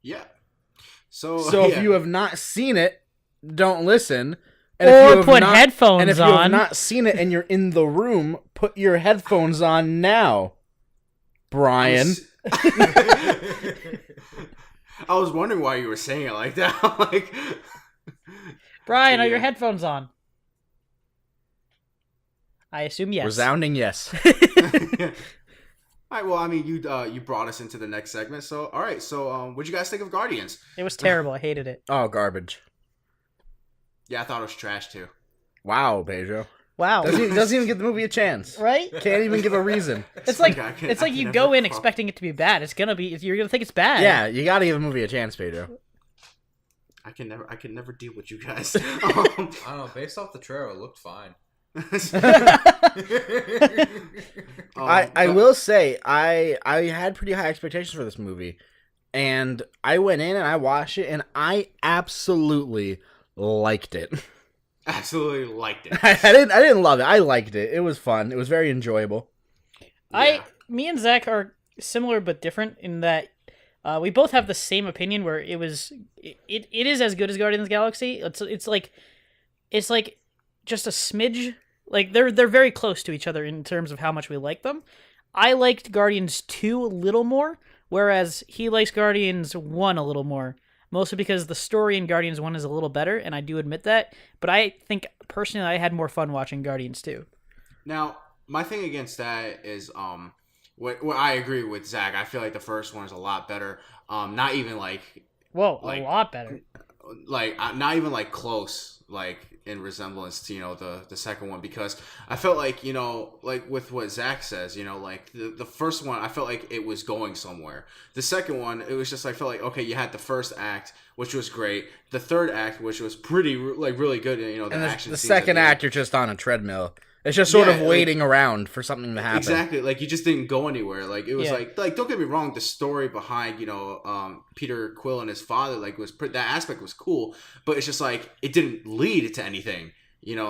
Yeah. So if you have not seen it, don't listen. And or put headphones on. And if you have not seen it and you're in the room, put your headphones on now, Brian. I was wondering why you were saying it like that. Like, Brian, are your headphones on? I assume yes. Resounding yes. All right, well, I mean, you brought us into the next segment, so all right. So, what'd you guys think of Guardians? It was terrible. I hated it. Oh, garbage. Yeah, I thought it was trash too. Wow, Pedro. Wow. Doesn't even give the movie a chance. Right? Can't even give a reason. It's like you go in expecting it to be bad. You're gonna think it's bad. Yeah, you gotta give the movie a chance, Pedro. I can never deal with you guys. I don't know. Based off the trailer, it looked fine. I will say I had pretty high expectations for this movie, and I went in and I watched it and I absolutely liked it. Absolutely liked it. I didn't love it. I liked it. It was fun. It was very enjoyable. Yeah. Me and Zach are similar but different in that we both have the same opinion where it is as good as Guardians of the Galaxy. It's like just a smidge. Like they're very close to each other in terms of how much we like them. I liked Guardians 2 a little more, whereas he likes Guardians 1 a little more. Mostly because the story in Guardians 1 is a little better, and I do admit that. But I think, personally, I had more fun watching Guardians 2. Now, my thing against that is, what I agree with Zach. I feel like the first one is a lot better. Not even a lot better. Not even close, in resemblance to the second one, because I felt like with what Zach says, the first one I felt like it was going somewhere. The second one, it was just I felt like, okay, you had the first act, which was great, the third act, which was pretty really good, the action. The second act, you're just on a treadmill. It's just sort of waiting around for something to happen. Exactly. You just didn't go anywhere. It was don't get me wrong, the story behind, Peter Quill and his father, that aspect was cool, but it's just it didn't lead to anything,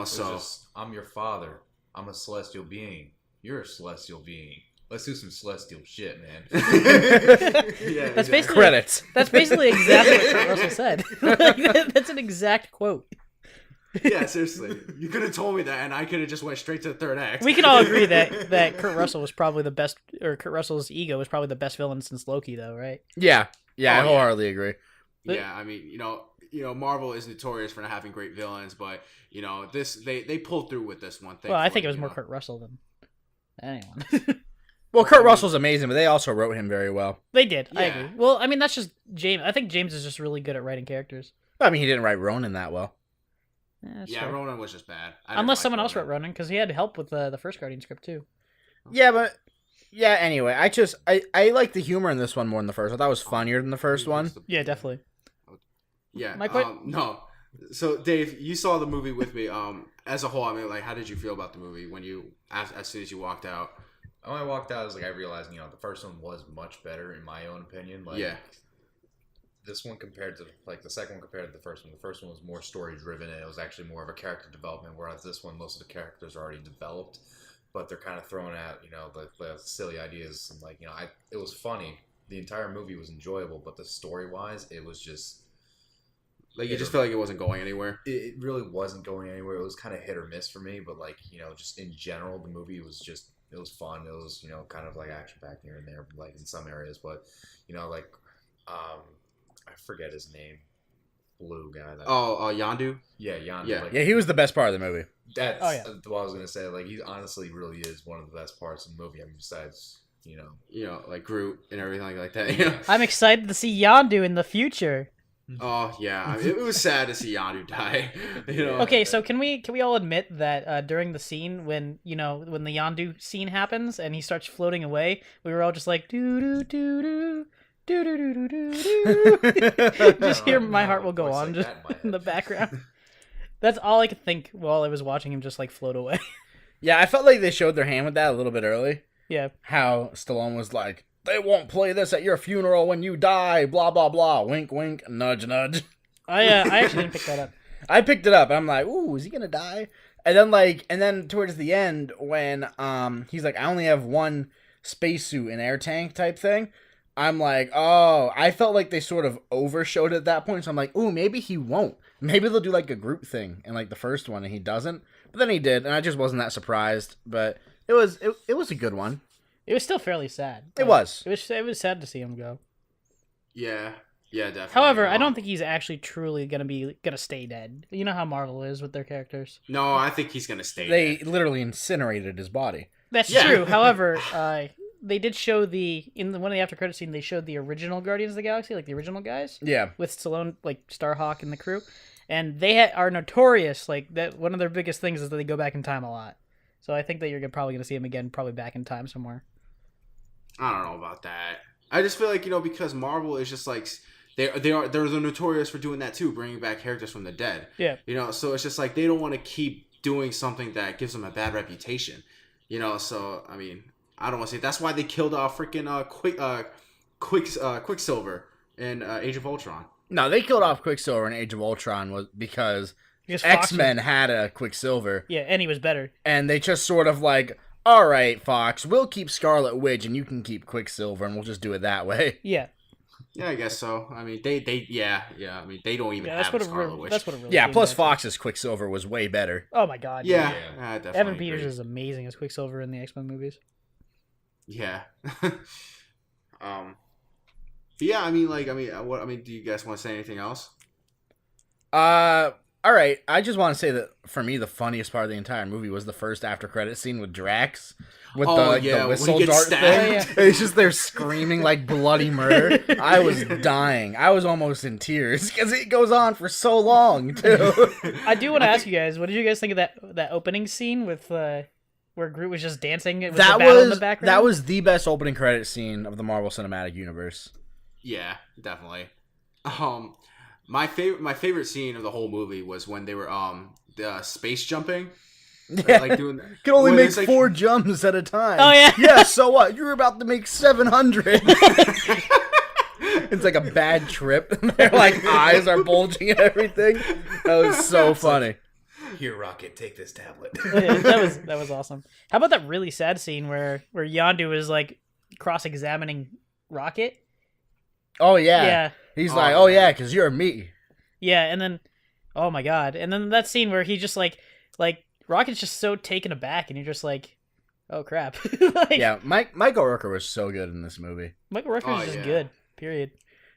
so. I'm your father. I'm a celestial being. You're a celestial being. Let's do some celestial shit, man. Yeah, that's basically credits. That's basically exactly what Kurt Russell said. That's an exact quote. Yeah, seriously. You could have told me that, and I could have just went straight to the third act. We can all agree that Kurt Russell was probably the best, or Kurt Russell's ego was probably the best villain since Loki, though, right? Yeah, I wholeheartedly agree. Yeah, I mean, Marvel is notorious for not having great villains, but they pulled through with this one thing. Well, I think it was more Kurt Russell than anyone. Well, Kurt Russell's amazing, but they also wrote him very well. They did. Yeah. I agree. Well, I mean, that's just James. I think James is just really good at writing characters. I mean, he didn't write Ronan that well. Yeah, fair. Ronan was just bad. Unless someone else wrote Ronan, because he had help with the first Guardian script too. Yeah, anyway, I like the humor in this one more than the first. I thought it was funnier than the first one. Yeah, definitely. Yeah. No. So, Dave, you saw the movie with me. As a whole, I mean, how did you feel about the movie when as soon as you walked out? When I walked out, I was I realized, the first one was much better in my own opinion. This one compared to the second one compared to the first one was more story driven, and it was actually more of a character development, whereas this one, most of the characters are already developed, but they're kind of throwing out the silly ideas, and it was funny. The entire movie was enjoyable, but the story wise, it was just you just felt like it wasn't going anywhere. It really wasn't going anywhere. It was kind of hit or miss for me, but just in general, the movie was just, it was fun. It was kind of action packed here and there, in some areas, but I forget his name. Blue guy. Yondu? Yeah, Yondu. Yeah, he was the best part of the movie. That's what I was going to say. He honestly really is one of the best parts of the movie. I mean, besides, Groot and everything like that. I'm excited to see Yondu in the future. Oh, yeah. I mean, it was sad to see Yondu die. Okay, so can we all admit that during the scene when the Yondu scene happens and he starts floating away, we were all just like, doo-doo-doo-doo. Just hear My Heart Will Go On just in the background. That's all I could think while I was watching him just float away. Yeah, I felt like they showed their hand with that a little bit early. Yeah. How Stallone was like, they won't play this at your funeral when you die, blah, blah, blah. Wink, wink, nudge, nudge. I actually didn't pick that up. I picked it up, and I'm like, ooh, is he gonna die? And then towards the end, when he's like, I only have one spacesuit and air tank type thing, I'm like, oh, I felt like they sort of overshowed it at that point. So I'm like, ooh, maybe he won't. Maybe they'll do like a group thing in like the first one, and he doesn't. But then he did, and I just wasn't that surprised. But it was a good one. It was still fairly sad. It was. It was sad to see him go. Yeah, definitely. However, I don't think he's actually truly gonna stay dead. You know how Marvel is with their characters. No, I think he's gonna stay. They literally incinerated his body. That's true. However, they did show one of the after credit scene. They showed the original Guardians of the Galaxy, like the original guys. Yeah, with Stallone, like Starhawk and the crew, and they are notorious. Like that, one of their biggest things is that they go back in time a lot. So I think that you're probably gonna see him again, probably back in time somewhere. I don't know about that. I just feel like, because Marvel is just like they're notorious for doing that too, bringing back characters from the dead. Yeah. So it's just like they don't want to keep doing something that gives them a bad reputation. So I mean, I don't want to say that's why they killed off freaking Quicksilver in Age of Ultron. No, they killed off Quicksilver in Age of Ultron was because X-Men had a Quicksilver. Yeah, and he was better. And they just sort of like, all right, Fox, we'll keep Scarlet Witch and you can keep Quicksilver, and we'll just do it that way. Yeah. Yeah, I guess so. I mean, they I mean, they don't even have a Scarlet Witch. That's what it really. Yeah, plus Fox's Quicksilver was way better. Oh my god. Yeah, definitely. Evan Peters is amazing as Quicksilver in the X-Men movies. Yeah. Yeah, I mean, do you guys want to say anything else? All right, I just want to say that for me, the funniest part of the entire movie was the first after credit scene with Drax with the whistle dart thing. Yeah. It's just they're screaming like bloody murder. I was dying. I was almost in tears because it goes on for so long too. I do want to ask you guys, what did you guys think of that opening scene with where Groot was just dancing with the battle in the background? That was the best opening credit scene of the Marvel Cinematic Universe. Yeah, definitely. My favorite scene of the whole movie was when they were the space jumping. Yeah, like doing can only make 4 jumps at a time. Oh yeah. Yeah, so what? You're about to make 700. It's like a bad trip. Their like eyes are bulging and everything. That was so funny. Here, Rocket, take this tablet. that was awesome. How about that really sad scene where Yondu is like cross-examining Rocket? Oh yeah. Yeah. He's like, oh yeah, because you're me. Yeah, and then, oh my god, and then that scene where he just like Rocket's just so taken aback, and you're just like, oh crap. Yeah, Michael Rooker was so good in this movie. Michael Rooker was just good. Period.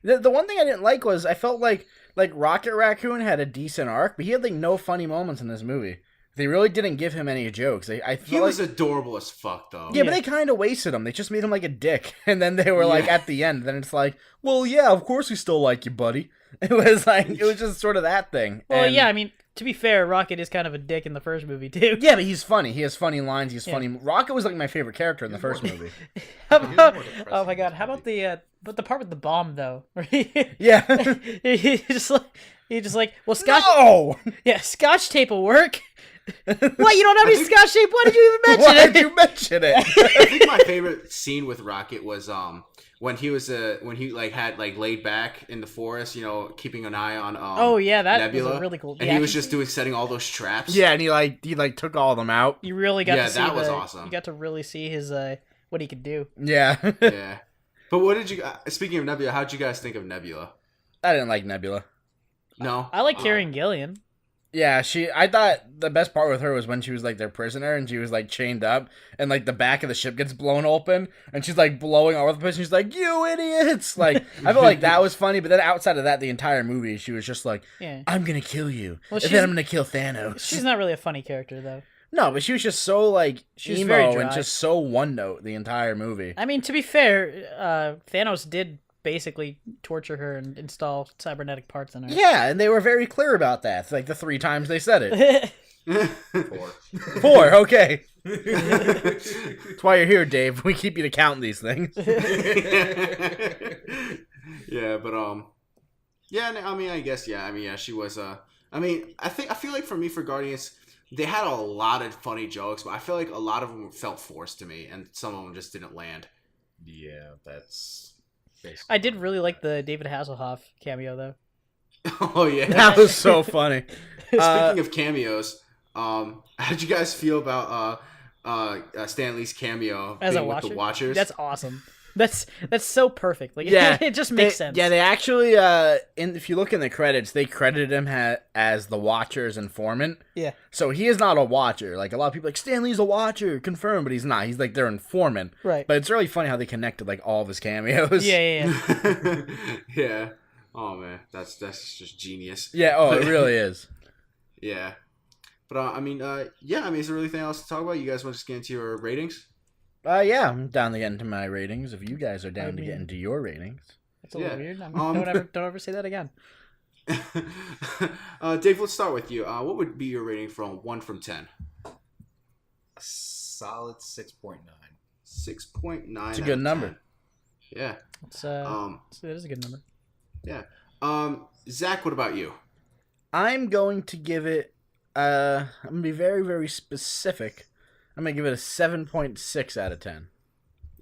The one thing I didn't like was I felt like Rocket Raccoon had a decent arc, but he had like no funny moments in this movie. They really didn't give him any jokes. He was adorable as fuck, though. Yeah, but they kind of wasted him. They just made him like a dick. And then they were like, at the end, then it's like, well, yeah, of course we still like you, buddy. It was just sort of that thing. Well, yeah, I mean, to be fair, Rocket is kind of a dick in the first movie, too. Yeah, but he's funny. He has funny lines. He's funny. Rocket was like my favorite character in the first movie. Oh my god, how about the part with the bomb, though? Yeah. He's just like, well, Scotch... No! Yeah, Scotch tape will work. What? You don't have any Scotch tape? Why did you even mention it? Why did you mention it? I think my favorite scene with Rocket was when he had laid back in the forest, keeping an eye on that Nebula, was really cool. And he was just setting all those traps. Yeah, and he took all of them out. You really got to see that was awesome. You got to really see his what he could do. Yeah. Yeah. But what did you? Speaking of Nebula, how'd you guys think of Nebula? I didn't like Nebula. No, I like Karen Gillian. Yeah, I thought the best part with her was when she was like their prisoner and she was like chained up and like the back of the ship gets blown open and she's like blowing all over the place and she's like, you idiots! Like, I felt like that was funny, but then outside of that, the entire movie, she was just like, I'm gonna kill you. And then I'm gonna kill Thanos. She's not really a funny character though. No, but she was just so like she's emo very dry. And just so one note the entire movie. I mean, to be fair, Thanos did basically torture her and install cybernetic parts in her. Yeah, and they were very clear about that. Like the 3 times they said it. 4, okay. That's why you're here, Dave. We keep you to count these things. Yeah, but I mean, I guess she was I feel like for Guardians, they had a lot of funny jokes, but I feel like a lot of them felt forced to me, and some of them just didn't land. Yeah, that's. I did really like the David Hasselhoff cameo, though. Oh, yeah. That was so funny. Speaking of cameos, how did you guys feel about Stan Lee's cameo as being a with watcher? the Watchers? That's awesome. That's so perfect. Like, Yeah, it just makes sense. Yeah, they actually, if you look in the credits, they credited him as the Watcher's informant. Yeah. So he is not a Watcher. Like, a lot of people are like, Stanley's a Watcher, confirmed, but he's not. He's like their informant. Right. But it's really funny how they connected like all of his cameos. Yeah. Yeah. Oh man, that's just genius. Yeah. Oh, it really is. Yeah. But yeah. Is there really anything else to talk about? You guys want to just get into your ratings? Yeah, I'm down to get into my ratings. If you guys are down to get mean- into your ratings. That's a little weird. Don't ever say that again. Dave, let's start with you. What would be your rating from 1 from 10? A solid 6.9. 6.9. It's a good number. Yeah. It is a good number. Yeah. Zach, what about you? I'm going to give it. I'm gonna be very, very specific. I'm gonna give it a 7.6 out of 10.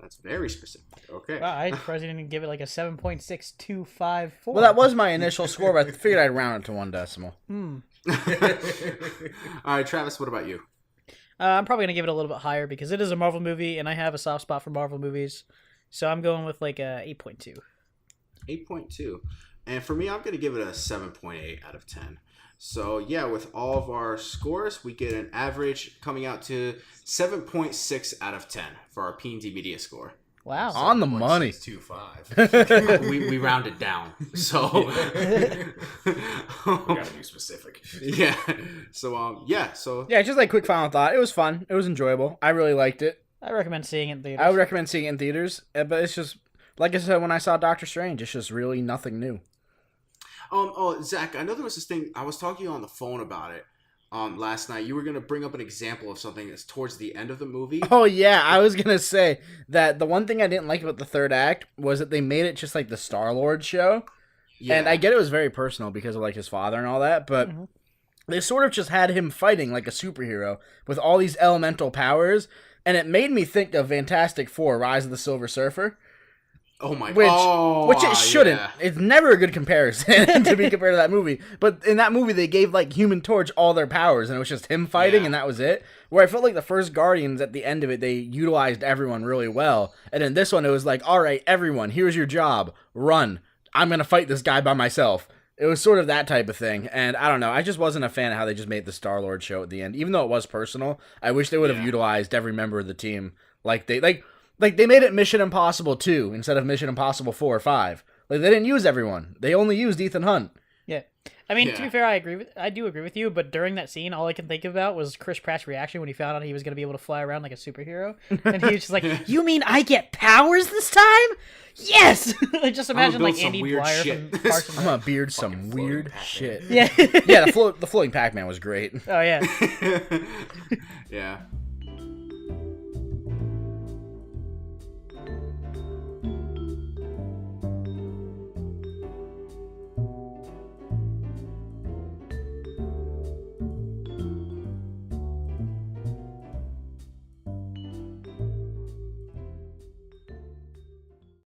That's very specific. Okay. Wow, I'm surprised you didn't give it like a 7.6254. Well, that was my initial score, but I figured I'd round it to 1 decimal. All right, Travis, what about you? I'm probably gonna give it a little bit higher because it is a Marvel movie, and I have a soft spot for Marvel movies. So I'm going with like a 8.2. 8.2. And for me, I'm going to give it a 7.8 out of 10. So, yeah, with all of our scores, we get an average coming out to 7.6 out of 10 for our P&D Media score. Wow. On the money. 6.25. we round it down. So, We gotta be specific. yeah. So, Yeah, just like quick final thought. It was fun. It was enjoyable. I really liked it. I recommend seeing it in theaters. I would recommend seeing it in theaters, but it's just, like I said when I saw Doctor Strange, it's just really nothing new. Zach, I know there was this thing, I was talking to you on the phone about it last night. You were going to bring up an example of something that's towards the end of the movie. Oh, yeah, I was going to say that the one thing I didn't like about the third act was that they made it just like the Star-Lord show. Yeah. And I get it was very personal because of like his father and all that, but they sort of just had him fighting like a superhero with all these elemental powers, and it made me think of Fantastic Four: Rise of the Silver Surfer. Oh my Which it shouldn't. Yeah. It's never a good comparison to be compared to that movie. But in that movie, they gave like Human Torch all their powers, and it was just him fighting, and that was it. Where I felt like the first Guardians, at the end of it, they utilized everyone really well, and in this one, it was like, all right, everyone, here's your job, run. I'm gonna fight this guy by myself. It was sort of that type of thing, and I don't know. I just wasn't a fan of how they just made the Star-Lord show at the end, even though it was personal. I wish they would have utilized every member of the team like they made it Mission Impossible 2 instead of Mission Impossible 4 or 5. Like, they didn't use everyone. They only used Ethan Hunt. Yeah. I mean, to be fair, I do agree with you, but during that scene, all I can think about was Chris Pratt's reaction when he found out he was going to be able to fly around like a superhero. And he was just like, you mean I get powers this time? Yes! Like, just imagine like Andy Dwyer from Parks and I'm gonna beard some weird shit. Yeah. Yeah, the floating Pac-Man was great. Oh, yeah. Yeah.